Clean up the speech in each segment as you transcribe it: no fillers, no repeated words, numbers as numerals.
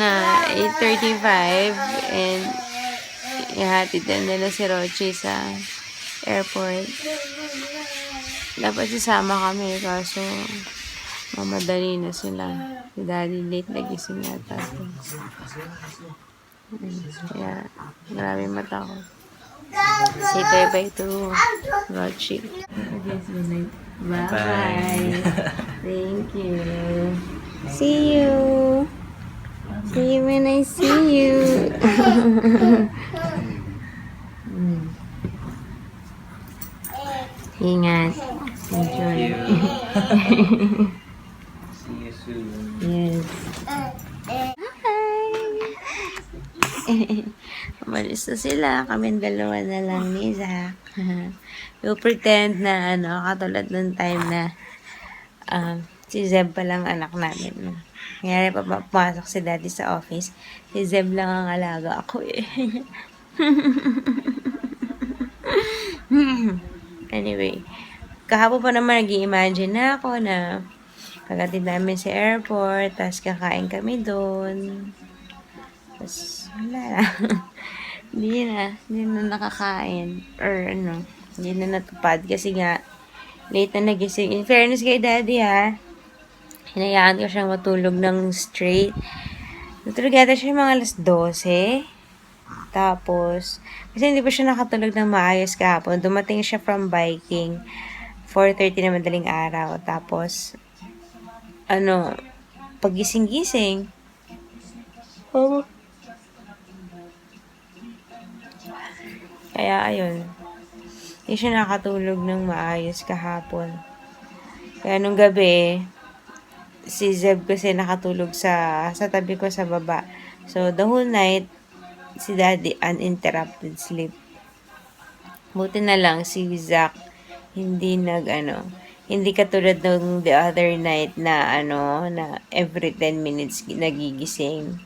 na 8:35 and ihatid na nila si Roche sa airport. Dapat sasama kami kaso mamadali na sila. Si Daddy late nagising yata. Kaya marami mata ko. Say bye-bye to Roche. Bye-bye. Thank you. See you. See you when I see you. Ingat. Enjoy. See you soon. Yes. Hi. Umalis na sila. Kaming dalawa na lang ni Zach. We'll pretend na katulad ng time na si Zeb pa lang anak namin. Kaya pumasok si Daddy sa office. Si Zeb lang ang alaga ako eh. Anyway, kahapon pa naman nag-i-imagine na ako na pagdating namin sa airport, tapos kakain kami doon. Tapos, wala na. Hindi na nakakain. Or hindi na natupad kasi nga, late na nagising. In fairness kay Daddy hinayaan ko siyang matulog ng straight. Natulog yata siya mga alas 12. Tapos, kasi hindi pa siya nakatulog ng maayos kahapon. Dumating siya from biking. 4:30 na madaling araw. Tapos, pagising-gising. Kaya, ayun. Hindi siya nakatulog ng maayos kahapon. Kaya, nung gabi, si Zeb kasi nakatulog sa tabi ko sa baba. So, the whole night, si Daddy uninterrupted sleep. Buti na lang si Zach hindi hindi katulad ng the other night na na every 10 minutes nagigising.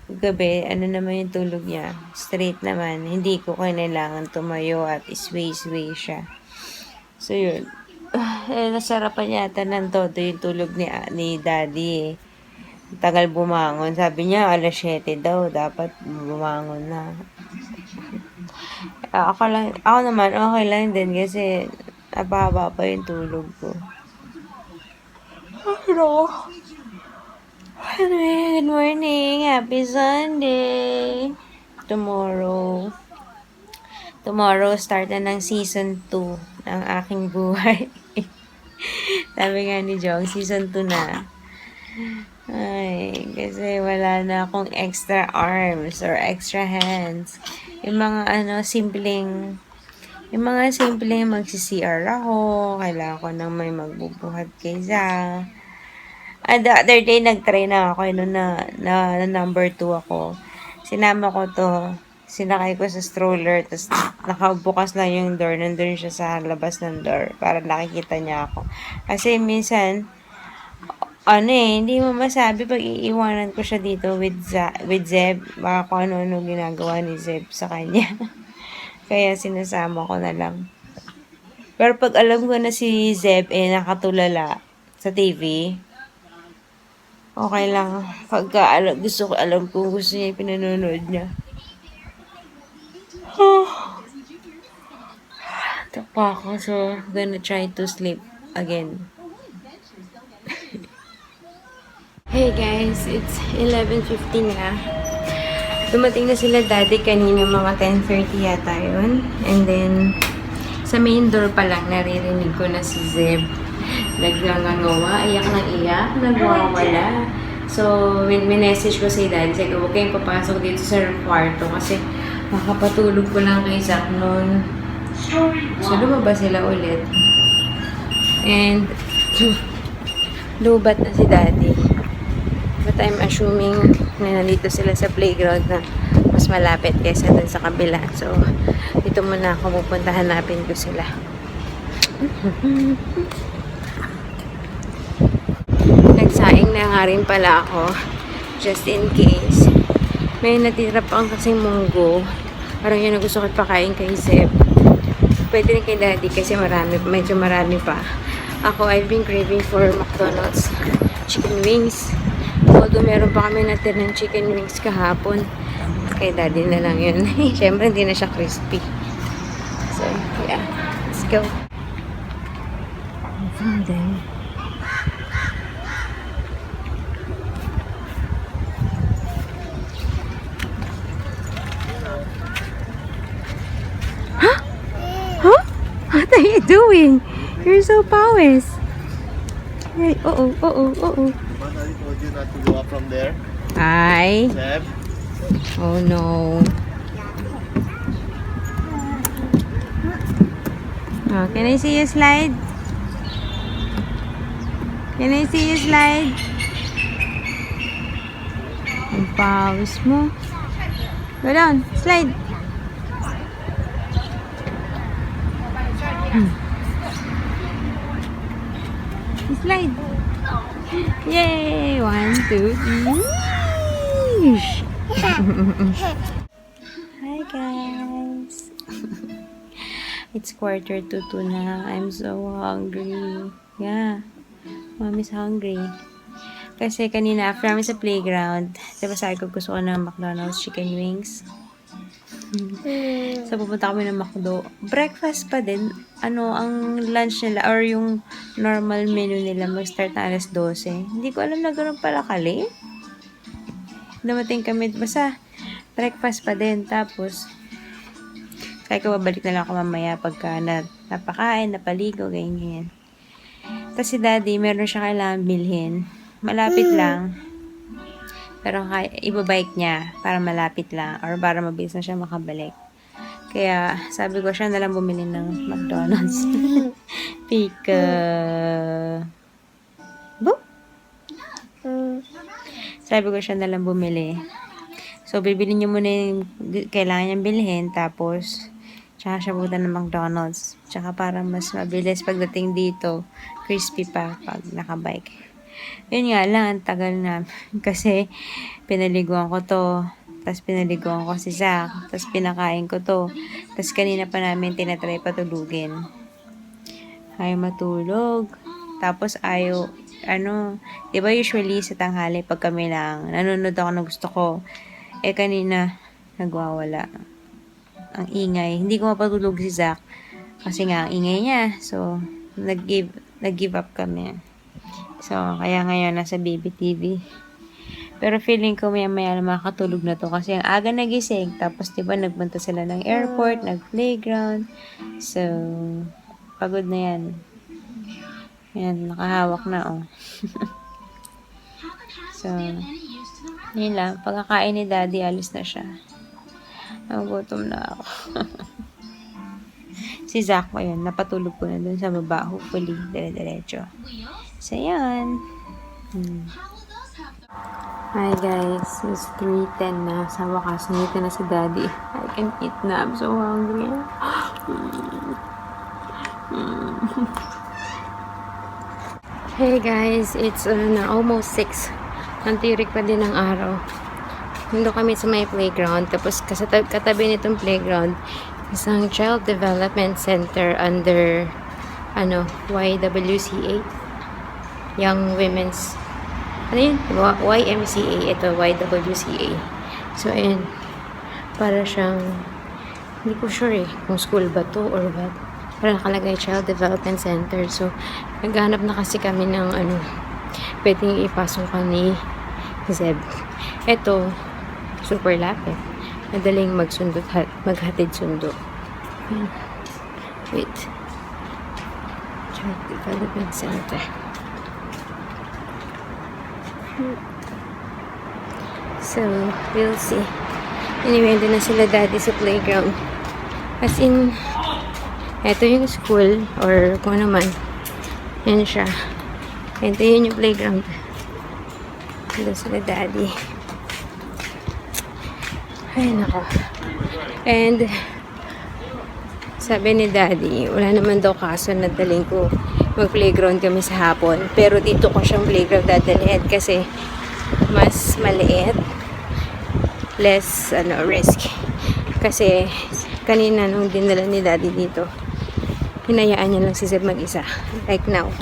Gabi, naman yung tulog niya. Straight naman. Hindi ko kailangan tumayo at sway-sway siya. So, yun. Nasarapan yata ng todo yung tulog ni Daddy. Tagal bumangon. Sabi niya, alas 7 daw. Dapat bumangon na. Ako naman, okay lang din kasi napahaba pa yung tulog ko. Anyway, good morning. Happy Sunday. Tomorrow, start na ng season 2 ng aking buhay. Sabi nga ni Jong, season 2 na. Ay, kasi wala na akong extra arms or extra hands. Yung mga simpleng magsi-CR ako. Kailangan ko nang may magbubuhat kay Zach. The other day, nag-try na ako na number 2 ako. Sinama ko to. Sinakay ko sa stroller. Tapos nakabukas lang yung door. Nandun siya sa labas ng door. Para nakikita niya ako. Kasi minsan, hindi mo masabi pag iiwanan ko siya dito with Zeb. Baka kung ano ginagawa ni Zeb sa kanya. Kaya sinasama ko na lang. Pero pag alam ko na si Zeb nakatulala sa TV, okay lang. Pagka gusto niya yung pinanonood niya. Tapa ako, so gonna try to sleep again. Hey guys, it's 11:15 na. Dumating na sila Daddy kanina mga 10:30 yata yun. And then, sa main door pa lang naririnig ko na si Zeb. Nagngangawa, iyak ng iyak, nagwawala. So, message ko si Daddy, sabi ko, huwag kayong papasok dito sa kwarto kasi makapatulog ko lang kay Zach noon. So, lumabas sila ulit. And, lubat na si Daddy. But I'm assuming na nandito sila sa playground na mas malapit kaysa dun sa kabila. So, dito muna ako pupunta, hanapin ko sila. Nagsaing na nga rin pala ako. Just in case. May natira pang kasing munggo. Parang yun na gusto ko pakain kay Zeb. Pwede rin kay Daddy kasi medyo marami pa. Ako, I've been craving for McDonald's chicken wings. Although meron pa kami natin ng chicken wings kahapon. Kay daddy na lang yun. Siyempre, hindi na siya crispy. So, yeah. Let's go. And then, what are you doing? You're so powers. Uh-oh. But I told you not to go up from there. Ay. Zeb. Oh no. Oh, can I see you slide? Can I see you slide? Ang pawis mo. Go down. Slide. Slide. Yay! 1, 2, 3. Hi guys. It's 1:45 na. I'm so hungry. Yeah. Mommy's hungry. Kasi kanina after namin sa playground, diba sabi ko gusto ko ng McDonald's chicken wings. So, pupunta kami ng McDo. Breakfast pa din. Ang lunch nila or yung normal menu nila mag-start na 12:00. Hindi ko alam na gano'n pala kali. Dumating kami, basta breakfast pa din. Tapos, kaya ko babalik na lang ako mamaya pagka napakain, napaligo, ganyan. Tapos si daddy, meron siya kailangan bilhin. Malapit lang. Pero ibabike niya para malapit lang or para mabilis na siya makabalik. Kaya sabi ko siya na lang bumili ng McDonald's. Pika. Boop. Sabi ko siya na lang bumili. So, bibili niyo muna yung kailangan niyang bilhin. Tapos, tsaka siya pupunta ng McDonald's. Tsaka para mas mabilis pagdating dito, crispy pa pag nakabike. Yun nga lang, ang tagal na. Kasi, pinaliguan ko to. Tapos, pinaliguan ko si Zach. Tapos, pinakain ko to. Tapos, kanina pa namin tinatry patulugin. Ayaw matulog. Tapos, diba usually sa tanghali, pag kami lang, nanonood ako na gusto ko. Kanina, nagwawala. Ang ingay. Hindi ko mapatulog si Zach. Kasi nga, ang ingay niya. So, nag-give up kami. So, kaya ngayon nasa Baby TV. Pero feeling ko maya makakatulog na to kasi ang aga nagising. Tapos, diba, nagpunta sila ng airport, nag-playground. So, pagod na yan. Yan, nakahawak na, oh. So, yun lang. Pagkakain ni daddy, alis na siya. Nagugutom na ako. Si Zach ko yun, napatulog ko na dun sa baba. Hopefully, dire-diretso. So, yan. Hi guys, it's 3:10 na. Sa wakas, nandito na si daddy. I can eat na. I'm so hungry. Hey guys, it's almost 6. Nantirik pa din ang araw. Nandito kami sa may playground. Tapos katabi nitong playground, isang Child Development Center under YWCA. Young Women's YMCA. Ito, YWCA. So, ayun. Para siyang hindi ko sure kung school ba to or what. Para nakalagay Child Development Center. So, naghanap na kasi kami ng pwedeng ipasok ka ni Zeb. Ito, super lapit. Madaling maghatid sundo. Wait. Child Development Center. So, we'll see. Anyway, doon na sila daddy sa playground. As in, eto yung school or kung ano man. Yan siya. Ito yun yung playground. Doon sila daddy. Ay, nako. And, sabi ni daddy, wala naman daw kaso na daling ko mag-playground kami sa hapon. Pero dito ko siyang playground dadalhin kasi mas maliit, less risk. Kasi kanina nung dinala ni daddy dito, hinayaan niya lang si Zeb mag-isa. Like now.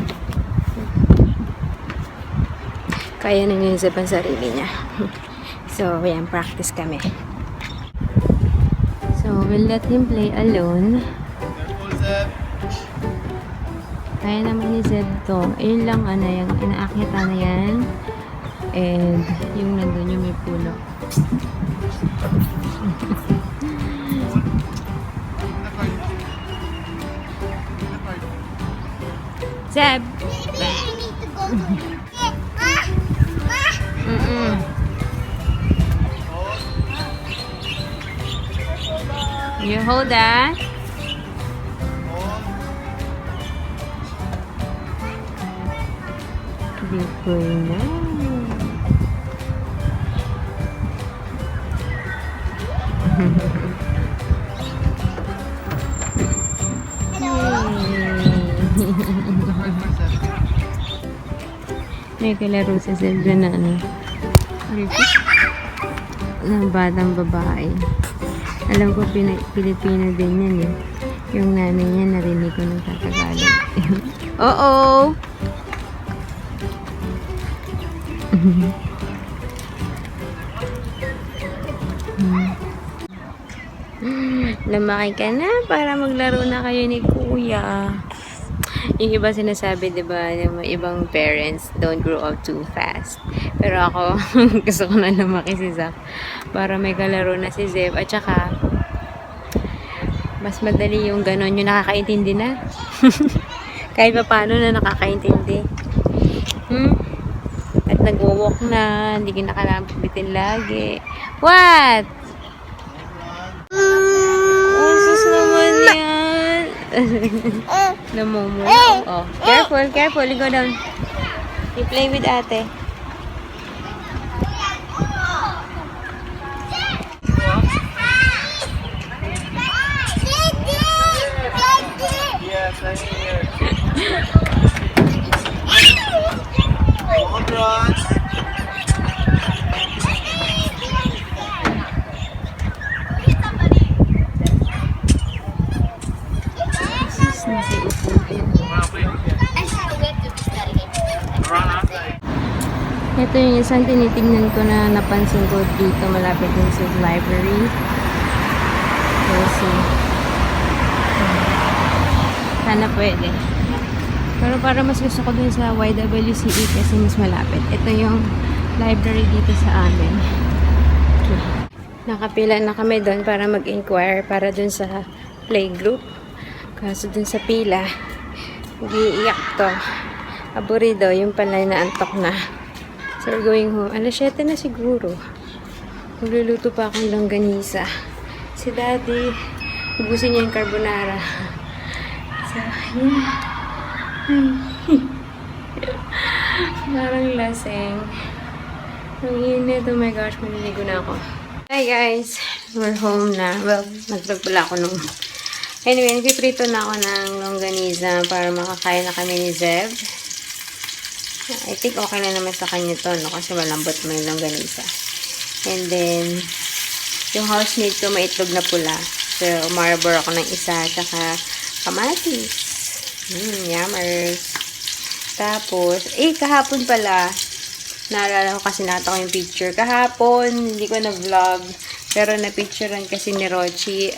kaya na niya ang sarili niya. So, yan, practice kami. So, we'll let him play alone. Careful, Zeb. Kaya naman ni Zed to. Ayun lang, yung inaakita na yan. And, yung nandun yung may puno. Zeb! You hold that. Good boy na. May kalaro sa Zelda na ng batang babae. Alam ko Pilipino din yan eh. Yung nanay niya narinig ko ng Tagalog. Oo! Lumaki ka na para maglaro na kayo ni Kuya. Yung iba sinasabi, diba, yung mga ibang parents don't grow up too fast. Pero ako, gusto ko na lumaki si Zach para may kalaro na si Zeb. At saka, mas madali yung ganon, yung nakakaintindi na. Kahit pa paano na nakakaintindi. At nag-walk na, hindi ka nakalabitin lagi. What? Oh, sus naman yan. Namumula. Oh, careful, careful. You go down. You play with ate. Yes, I'm here. Hold on. Ito yung isang tinitingnan ko na napansin ko dito malapit din sa library. We'll see. Sana pwede. Pero para mas gusto ko dun sa YWCE kasi mas malapit. Ito yung library dito sa amin. Okay. Nakapila na kami doon para mag-inquire para dun sa playgroup. Kaso dun sa pila, nag-iiyak to. Aburido, yung pala naantok na. So, we're going home. Alas 7 na siguro. Magluluto pa akong longganisa. Si Daddy, ubusin niya yung carbonara. So, yun. Parang laseng. Ang init. Oh my gosh, maliligo na ako. Hi guys! We're home na. Well, nag-vlog pala ako nung... Anyway, nagpiprito na ako ng longganisa para makakain na kami ni Zeb. I think okay na naman sa kanya to, no? Kasi malambot mo yung longganisa. And then, yung housemate ko, may itlog na pula. So, umarbor ako ng isa, tsaka kamatis. Yummers. Tapos, kahapon pala, naalala ko kasi nata ko yung picture. Kahapon, hindi ko na-vlog, pero na-picturean kasi ni Rochi.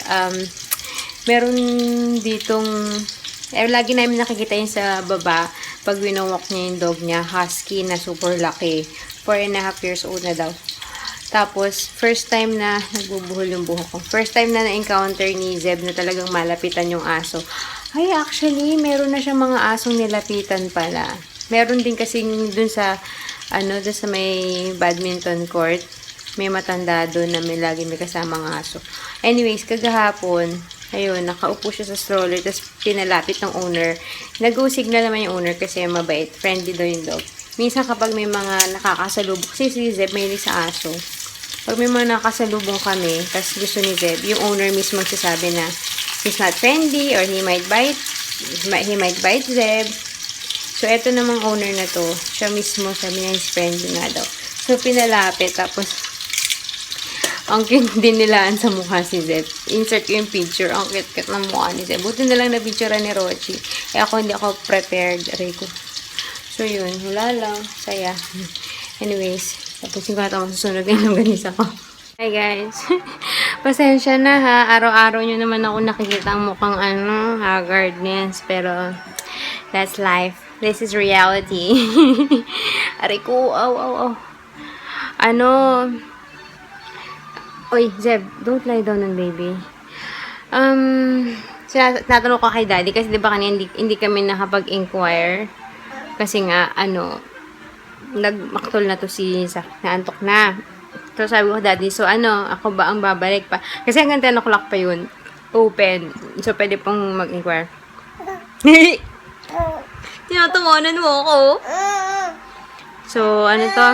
Meron ditong, lagi namin nakikita yun sa baba, pag winowalk niya yung dog niya, husky na super laki. 4.5 years old na daw. Tapos, first time na nagbubuhol yung buhok ko. First time na na-encounter ni Zeb na talagang malapitan yung aso. Ay, actually, meron na siya mga asong nilapitan pala. Meron din kasi dun sa, dun sa may badminton court, may matanda doon na lagi may kasamang aso. Anyways, kagahapon, ayun, nakaupo siya sa stroller, tapos pinalapit ng owner. Nag-go-signal naman yung owner kasi mabait. Friendly daw yung dog. Minsan kapag may mga nakakasalubong, kasi si Zeb may sa aso. Pag may mga nakasalubong kami, tapos gusto ni Zeb, yung owner mismo magsasabi na he's not friendly or he might bite Zeb. So, eto namang owner na to, siya mismo sabi niya he's friendly nga daw. So, pinalapit, tapos ang cute din nilaan sa mukha si Zeb. Insert ko yung picture. Ang cute ng mukha ni Zeb. Buti na lang na picture ni Rochi. Ako hindi ako prepared. Rico. So yun. Wala lang. Saya. Anyways, tapusin ko na ito masusunod yung longganisa ko. Hi guys. Pasensya na ha. Araw-araw nyo naman ako nakikita ang mukhang haggardness. Pero, that's life. This is reality. Aray ko, aw. Oy, Zeb, don't lie down on baby. Natanong ko kay daddy kasi di ba kanina hindi kami nakapag-inquire. Kasi nga, nagmaktol na to si Zach, naantok na. So, sabi ko, daddy, so ako ba ang babalik pa? Kasi hanggang 10 o'clock pa yun. Open. So, pwede pong mag-inquire. Tinatawanan mo ako. So, ano to?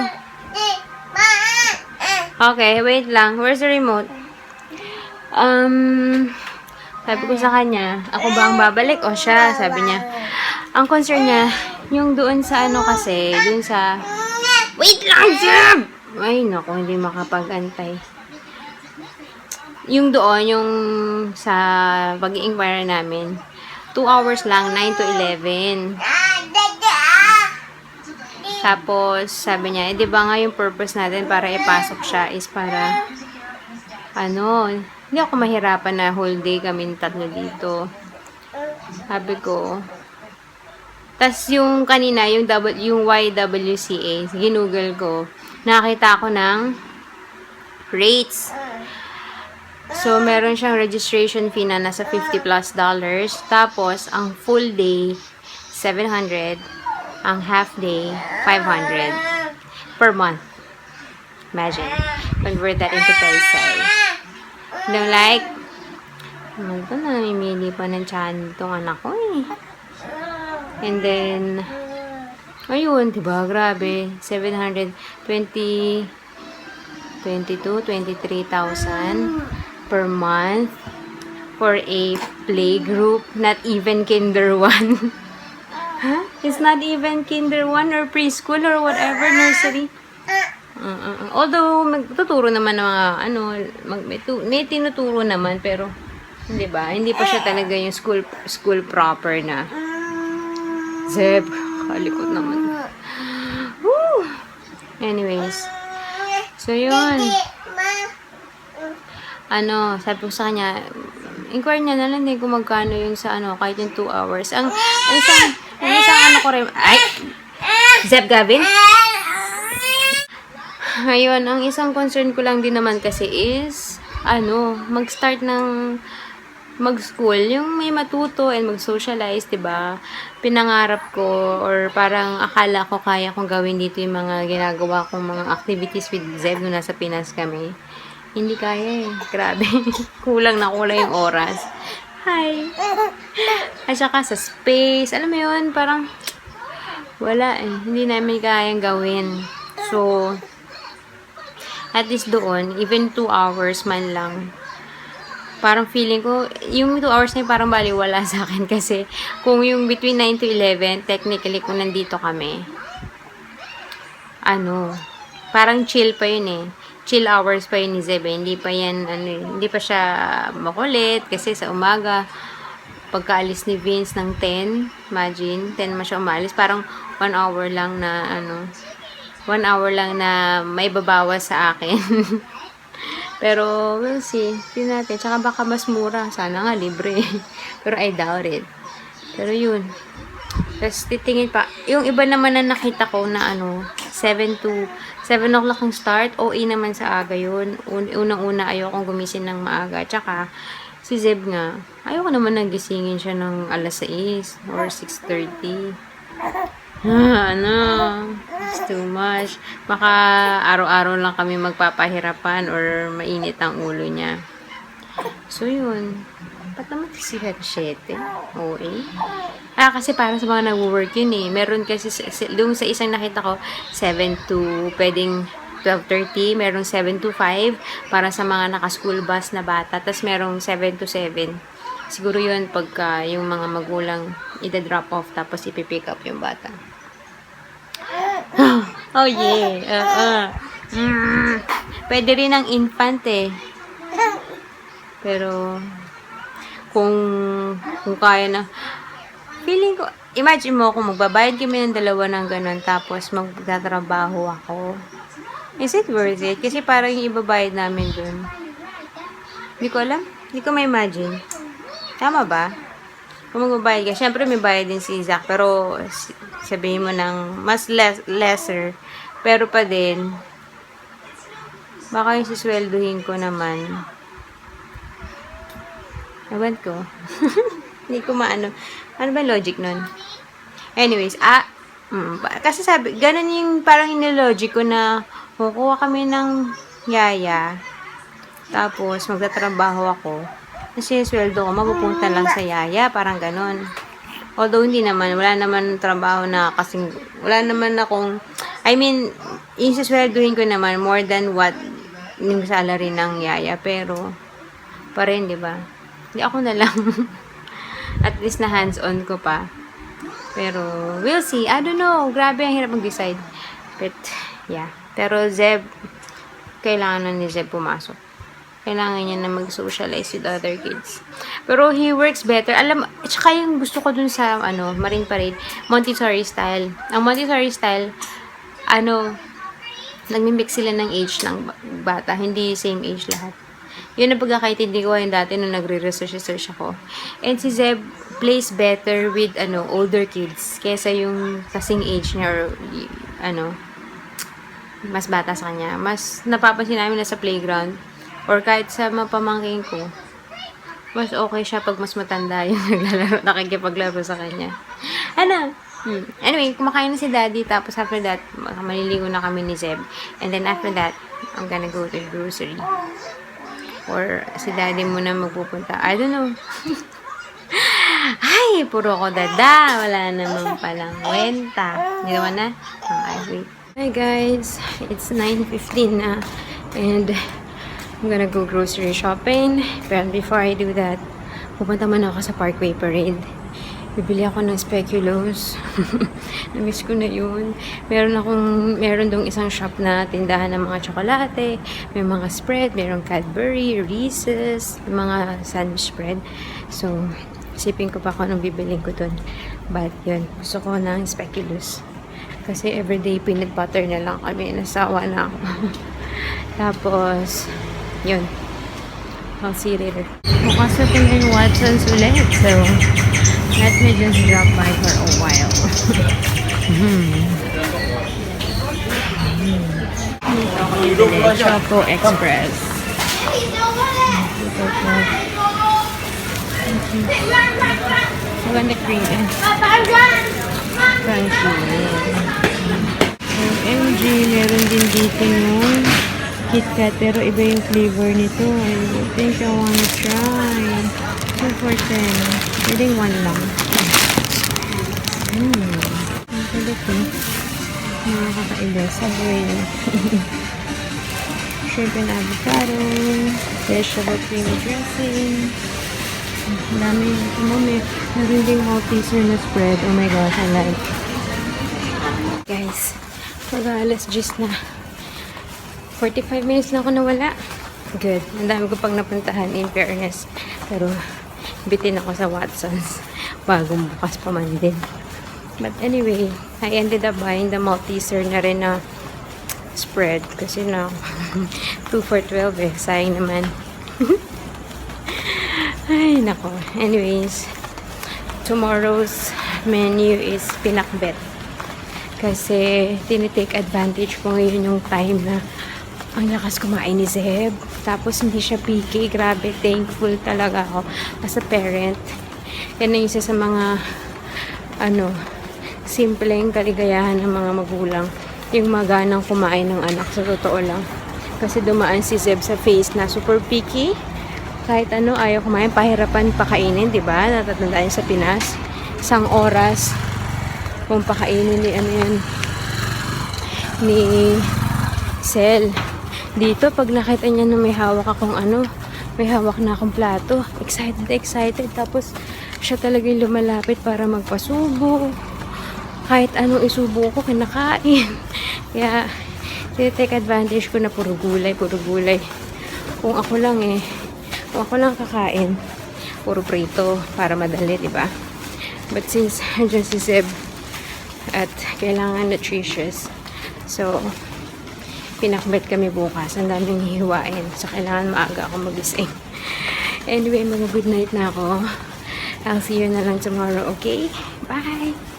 Okay, wait lang. Where's the remote? Sabi ko sa kanya, ako ba ang babalik o siya? Sabi niya, ang concern niya, yung doon sa kasi, doon sa... Wait lang, Jim! Ay, naku, hindi makapag-antay. Yung doon, yung sa pag-i-inquire namin, 2 hours lang, 9 to 11. Tapos, sabi niya, di ba nga yung purpose natin para ipasok siya is para, hindi ako mahirapan na whole day kami tatlo dito. Sabi ko, tas yung kanina, yung YWCA, ginugol ko, nakita ko ng rates. So, meron siyang registration fee na nasa $50+. Tapos, ang full day, 700. Ang half day, 500 per month. Imagine. Convert that into pesos. Like, ito, namimili pa ng tiyan itong anak ko eh. And then, ayun, diba? Grabe. 23,000 per month for a playgroup. Not even kinder 1. Huh? It's not even kinder 1 or preschool or whatever, nursery. Although, magtuturo naman ng mga, may tinuturo naman, pero, di ba? Hindi pa siya talaga yung school proper na. Zeb, kalikot naman. Woo! Anyways. So, yun. Sabi ko sa kanya, inquire niya na lang din kung magkano yung sa kahit yung 2 hours. Ang isang ko rin, ay! Zeb Gavin? Ayun, ang isang concern ko lang din naman kasi is, mag-start ng mag-school, yung may matuto and mag-socialize, diba? Pinangarap ko, or parang akala ko kaya kong gawin dito yung mga ginagawa kong mga activities with Zeb nung nasa Pinas kami. Hindi kaya eh. Grabe. kulang yung oras. Hi! At saka sa space, alam mo yun, parang wala eh. Hindi namin kayang gawin. So, at least doon, even 2 hours man lang, parang feeling ko, yung 2 hours na yun parang baliwala sa akin kasi kung yung between 9 to 11, technically kung nandito kami, parang chill pa yun eh. Chill hours pa yun ni Zeb. Hindi pa yan, hindi pa siya makulit kasi sa umaga, pagkaalis ni Vince ng 10, imagine, 10 naman siya umalis, parang 1 hour lang na, 1 hour lang na may babawas sa akin. Pero, we'll see. Tingnan natin. Tsaka baka mas mura. Sana nga, libre. Pero I doubt it. Pero yun. Tapos, titingin pa. Yung iba naman na nakita ko na 7 o'clock ang start. OA naman sa aga yun. Unang-una, ayokong gumising ng maaga. Tsaka, si Zeb nga, ayoko naman nagisingin siya ng alas 6 or 6:30. It's too much. Baka araw-araw lang kami magpapahirapan or mainit ang ulo niya. So, yun. Ba't naman si 7? OA? Kasi parang sa mga nag-work yun eh. Meron kasi, doon sa isang nakita ko, 7 to, pwedeng 12:30. Merong 7 to 5 para sa mga naka-school bus na bata. Tapos merong 7 to 7. Siguro yun pagka yung mga magulang ida-drop off tapos ipipick up yung bata. Oh yeah. Pwede rin ang infant eh. Pero kung kaya na, feeling ko imagine mo kung magbabayad kami ng dalawa ng ganun, tapos magtatrabaho ako. Is it worth it? Kasi parang yung ibabayad namin dun. Hindi ko alam. Hindi ko ma-imagine. Tama ba? Kung magbabayad ka, syempre may bayad din si Zach, pero sabihin mo ng mas lesser, pero pa din, baka yung sisweldohin ko naman. Ewan ko. Hindi ko maano. Ano ba yung logic nun? Anyways, kasi sabi, ganun yung parang inilogic ko na kukuha kami ng yaya, tapos magtatrabaho ako, kasi yung sweldo ko mapupunta lang sa yaya, parang ganun. Although hindi naman, wala naman trabaho na kasing, wala naman akong, I mean, yung sisweldohin ko naman more than what yung salary ng yaya, pero pa rin, di ba? Hindi ako na lang. At least na hands-on ko pa. Pero, we'll see. I don't know. Grabe, ang hirap mag-decide. But, yeah. Pero, Zeb, kailangan na ni Zeb pumasok. Kailangan niya na mag-socialize with other kids. Pero, he works better. Alam, tsaka yung gusto ko dun sa, Marine Parade, Montessori style. Ang Montessori style, nagmimix sila ng age ng bata. Hindi same age lahat. Yun ang pagkakaintindi ko yung dati nung nagre-research ako. And si Zeb plays better with, older kids. Kesa yung kasing age niya or, mas bata sa kanya. Mas napapansin namin na sa playground or kahit sa mga pamangkin ko, mas okay siya pag mas matanda yung nakikipaglaro sa kanya. Anyway, kumakain na si Daddy, tapos after that, maliligo na kami ni Zeb. And then after that, I'm gonna go to the grocery. Or si Daddy muna magpupunta. I don't know. Ay, puro ko dada. Wala naman palang kwenta. Hindi naman na? Wait. Hi guys, it's 9:15 na. And I'm gonna go grocery shopping. But before I do that, pupunta muna ako sa Parkway Parade. Bibili ako ng speculoos. Namiss ko na yun. Meron dong isang shop na tindahan ng mga tsokolate, may mga spread, merong Cadbury, Reese's, mga sandwich spread. So, isipin ko pa kung anong bibiling ko dun. But, yun, gusto ko ng speculoos. Kasi everyday peanut butter na lang kami. Nasawa na ako. Tapos, yun. I'll see you later. Bukas na pala yung Watson's ulit. So, let me just drop by for a while. Choco Express. Maganda cream eh. Crunchy. OMG, meron din dito yung KitKat, pero iba yung flavor nito. I think I wanna try. 2 for 10. Pwedeng 1 lang. Ang kulit eh. Mga kakaiba. Subway. Shrimp and avocado. Vegetable cream dressing. Ang dami. Meron ding Malteser na spread. Oh my gosh, I like. Guys, mag-alas 10 na. 45 minutes na ako nawala. Good. Ang dami ko pang napuntahan in fairness. Pero, bitin ako sa Watson's. Bagong bukas pa man din. But anyway, I ended up buying the Malteser na rin na spread. Kasi na, 2 for 12 eh. Sayang naman. Ay, nako. Anyways, tomorrow's menu is pinakbet. Kasi, tinitake advantage ko ngayon yung time na ang lakas kumain ni Zeb. Tapos, hindi siya picky. Grabe, thankful talaga ako as a parent. Yan na isa sa mga, simpleng kaligayahan ng mga magulang. Yung maganang kumain ng anak. Sa totoo lang. Kasi dumaan si Zeb sa face na super picky. Kahit ayaw kumain, pahirapan pakainin, di ba? Natatandaan sa Pinas. 1 oras kung pakainin ni Sel. Dito, pag nakita niya na may hawak na akong plato, excited. Tapos, siya talaga yung lumalapit para magpasubo. Kahit anong isubo ko, kinakain. Kaya, take advantage ko na puro gulay. Kung ako lang kakain, puro prito para madali, diba? But since andyan si Zeb at kailangan nutritious, so pinakbet kami bukas. Ang daming hihiwain. So, kailangan maaga ako magising. Anyway, mga good night na ako. I'll see you na lang tomorrow, okay? Bye!